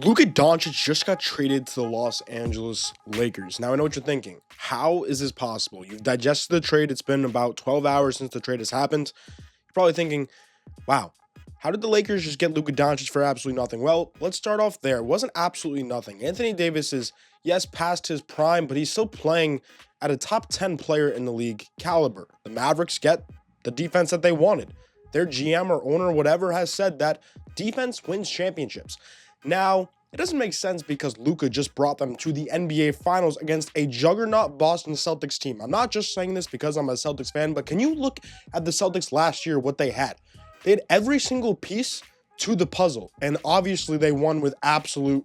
Luka Doncic just got traded to the Los Angeles Lakers. Now, I know what you're thinking. How is this possible? You've digested the trade. It's been about 12 hours since the trade has happened. You're probably thinking, wow, how did the Lakers just get Luka Doncic for absolutely nothing? Well, let's start off there. It wasn't absolutely nothing. Anthony Davis is, yes, past his prime, but he's still playing at a top 10 player in the league caliber. The Mavericks get the defense that they wanted. Their GM or owner, whatever, has said that defense wins championships. Now, it doesn't make sense because Luka just brought them to the NBA Finals against a juggernaut Boston Celtics team. I'm not just saying this because I'm a Celtics fan, but can you look at the Celtics last year, what they had? They had every single piece to the puzzle, and obviously they won with absolute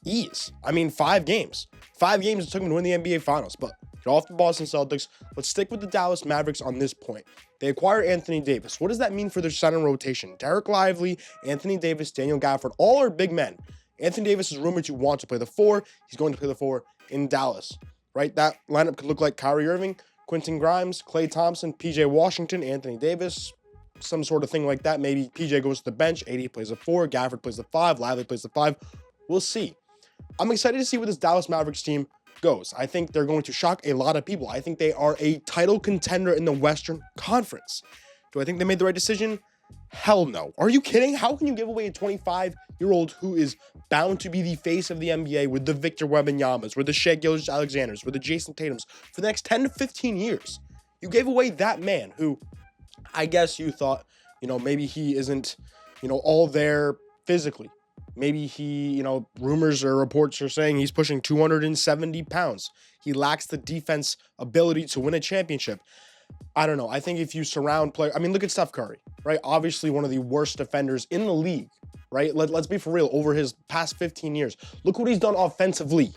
ease. I mean, 5 games. 5 games it took them to win the NBA Finals, but get off the Boston Celtics. Let's stick with the Dallas Mavericks on this point. They acquire Anthony Davis. What does that mean for their center rotation? Derek Lively, Anthony Davis, Daniel Gafford, all are big men. Anthony Davis is rumored to want to play the 4. He's going to play the 4 in Dallas, right? That lineup could look like Kyrie Irving, Quentin Grimes, Klay Thompson, PJ Washington, Anthony Davis, some sort of thing like that. Maybe PJ goes to the bench, AD plays the 4, Gafford plays the 5, Lively plays the 5. We'll see. I'm excited to see where this Dallas Mavericks team goes. I think they're going to shock a lot of people. I think they are a title contender in the Western Conference. Do I think they made the right decision? Hell no. Are you kidding? How can you give away a 25-year-old who is bound to be the face of the NBA with the Victor Wembanyama's, with the Shai Gilgeous-Alexanders, with the Jason Tatums for the next 10 to 15 years? You gave away that man who I guess you thought, maybe he isn't, all there physically. Maybe he, rumors or reports are saying he's pushing 270 pounds. He lacks the defense ability to win a championship. I don't know. I think if you surround players, look at Steph Curry, right? Obviously one of the worst defenders in the league, right? Let's be for real. Over his past 15 years, look what he's done offensively.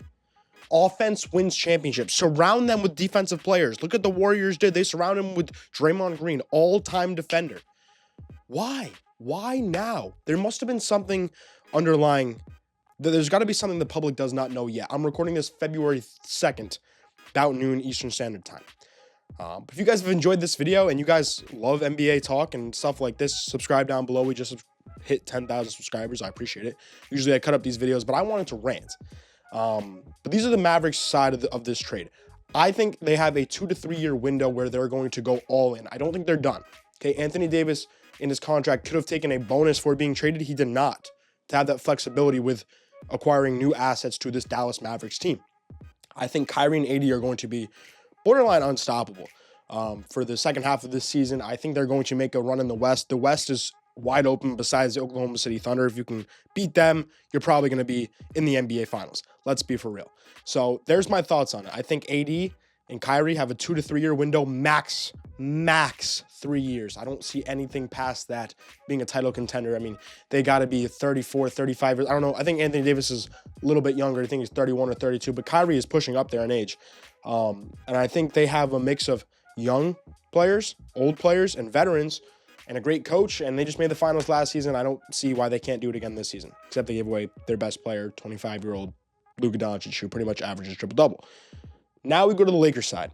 Offense wins championships. Surround them with defensive players. Look at the Warriors did. They surround him with Draymond Green, all-time defender. Why? Why now? There must have been something underlying. There's got to be something the public does not know yet. I'm recording this February 2nd, about noon Eastern Standard Time. If you guys have enjoyed this video and you guys love NBA talk and stuff like this, subscribe down below. We just hit 10,000 subscribers. I appreciate it. Usually I cut up these videos, but I wanted to rant. But these are the Mavericks side of this trade. I think they have a 2 to 3 year window where they're going to go all in. I don't think they're done. Okay, Anthony Davis in his contract could have taken a bonus for being traded. He did not, to have that flexibility with acquiring new assets to this Dallas Mavericks team. I think Kyrie and AD are going to be borderline unstoppable for the second half of this season. I think they're going to make a run in the West. The West is wide open besides the Oklahoma City Thunder. If you can beat them, you're probably going to be in the NBA Finals. Let's be for real. So there's my thoughts on it. I think AD and Kyrie have a 2 to 3 year window, max 3 years. I don't see anything past that being a title contender. They got to be 34, 35 years. I don't know. I think Anthony Davis is a little bit younger. I think he's 31 or 32, but Kyrie is pushing up there in age. And I think they have a mix of young players, old players, and veterans, and a great coach, and they just made the finals last season. I don't see why they can't do it again this season, except they gave away their best player, 25-year-old Luka Doncic, who pretty much averages triple-double. Now we go to the Lakers side.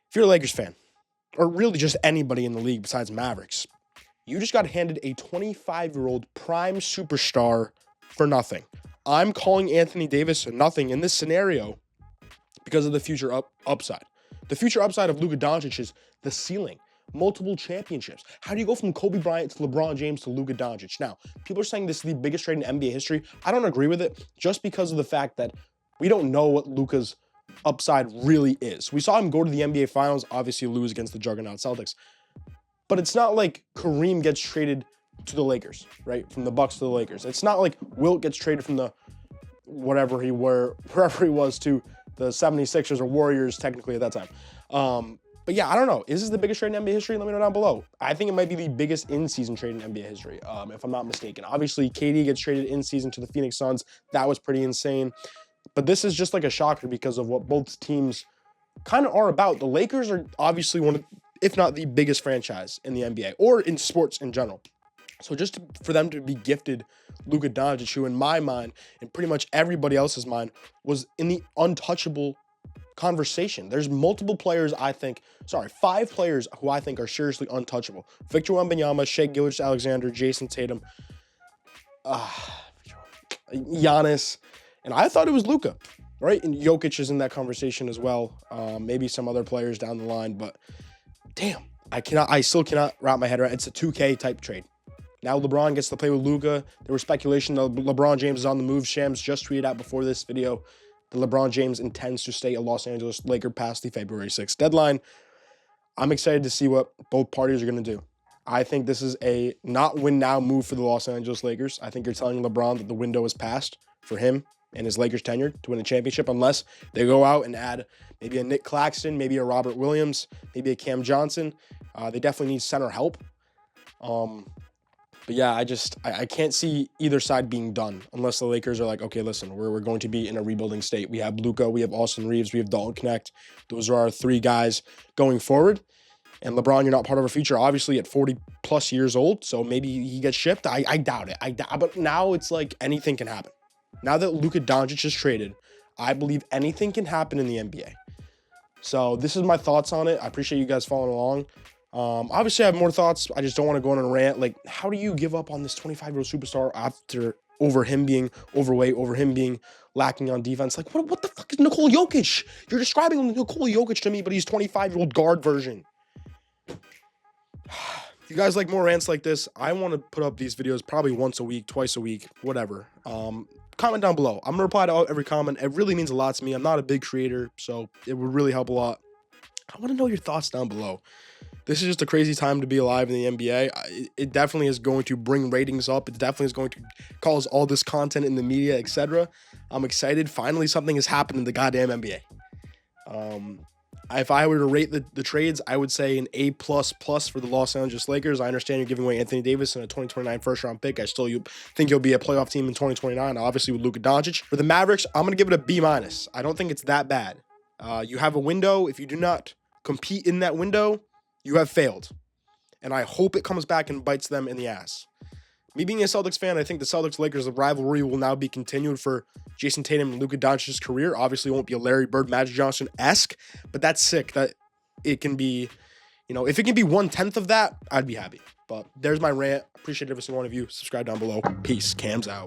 If you're a Lakers fan, or really just anybody in the league besides Mavericks, you just got handed a 25-year-old prime superstar for nothing. I'm calling Anthony Davis nothing in this scenario because of the future upside. The future upside of Luka Doncic is the ceiling. Multiple championships. How do you go from Kobe Bryant to LeBron James to Luka Doncic? Now, people are saying this is the biggest trade in NBA history. I don't agree with it just because of the fact that we don't know what Luka's upside really is. We saw him go to the NBA Finals, obviously lose against the juggernaut Celtics. But it's not like Kareem gets traded to the Lakers, right? From the Bucks to the Lakers. It's not like Wilt gets traded from the wherever he was to the 76ers or Warriors technically at that time. But yeah, I don't know. Is this the biggest trade in NBA history? Let me know down below. I think it might be the biggest in-season trade in NBA history, if I'm not mistaken. Obviously, KD gets traded in-season to the Phoenix Suns. That was pretty insane. But this is just like a shocker because of what both teams kind of are about. The Lakers are obviously one of, if not the biggest franchise in the NBA or in sports in general. So just for them to be gifted Luka Doncic, who in my mind and pretty much everybody else's mind was in the untouchable conversation. There's multiple players, 5 players who I think are seriously untouchable. Victor Wembanyama, Shai Gilgeous-Alexander, Jason Tatum. Giannis, and I thought it was Luka, right? And Jokic is in that conversation as well. Maybe some other players down the line, but damn, I still cannot wrap my head around. It's a 2K type trade. Now LeBron gets to play with Luka. There was speculation that LeBron James is on the move. Shams just tweeted out before this video that LeBron James intends to stay a Los Angeles Laker past the February 6th deadline. I'm excited to see what both parties are going to do. I think this is a not win now move for the Los Angeles Lakers. I think you're telling LeBron that the window is passed for him and his Lakers tenure to win the championship, unless they go out and add maybe a Nick Claxton, maybe a Robert Williams, maybe a Cam Johnson. They definitely need center help. But yeah, I can't see either side being done unless the Lakers are like, okay, listen, we're going to be in a rebuilding state. We have Luka, we have Austin Reeves, we have Dalton Connect. Those are our three guys going forward. And LeBron, you're not part of our future, obviously, at 40-plus years old, so maybe he gets shipped. I doubt it. But now it's like anything can happen. Now that Luka Doncic is traded, I believe anything can happen in the NBA. So this is my thoughts on it. I appreciate you guys following along. Obviously, I have more thoughts. I just don't want to go on a rant. Like, how do you give up on this 25-year-old superstar over him being overweight, over him being lacking on defense? Like, what the fuck is Nikola Jokic? You're describing Nikola Jokic to me, but he's 25-year-old guard version. If you guys like more rants like this, I want to put up these videos probably once a week, twice a week, whatever. Comment down below. I'm going to reply to every comment. It really means a lot to me. I'm not a big creator, so it would really help a lot. I want to know your thoughts down below. This is just a crazy time to be alive in the NBA. It definitely is going to bring ratings up. It definitely is going to cause all this content in the media, etc. I'm excited. Finally, something has happened in the goddamn NBA. If I were to rate the trades, I would say an A++ for the Los Angeles Lakers. I understand you're giving away Anthony Davis and a 2029 first-round pick. I still think you'll be a playoff team in 2029, obviously with Luka Doncic. For the Mavericks, I'm going to give it a B-. I don't think it's that bad. You have a window. If you do not compete in that window, you have failed. And I hope it comes back and bites them in the ass. Me being a Celtics fan, I think the Celtics-Lakers rivalry will now be continued for Jason Tatum and Luka Doncic's career. Obviously, it won't be a Larry Bird, Magic Johnson-esque, but that's sick that it can be, if it can be 1/10 of that, I'd be happy. But there's my rant. Appreciate every single one of you. Subscribe down below. Peace. Cams out.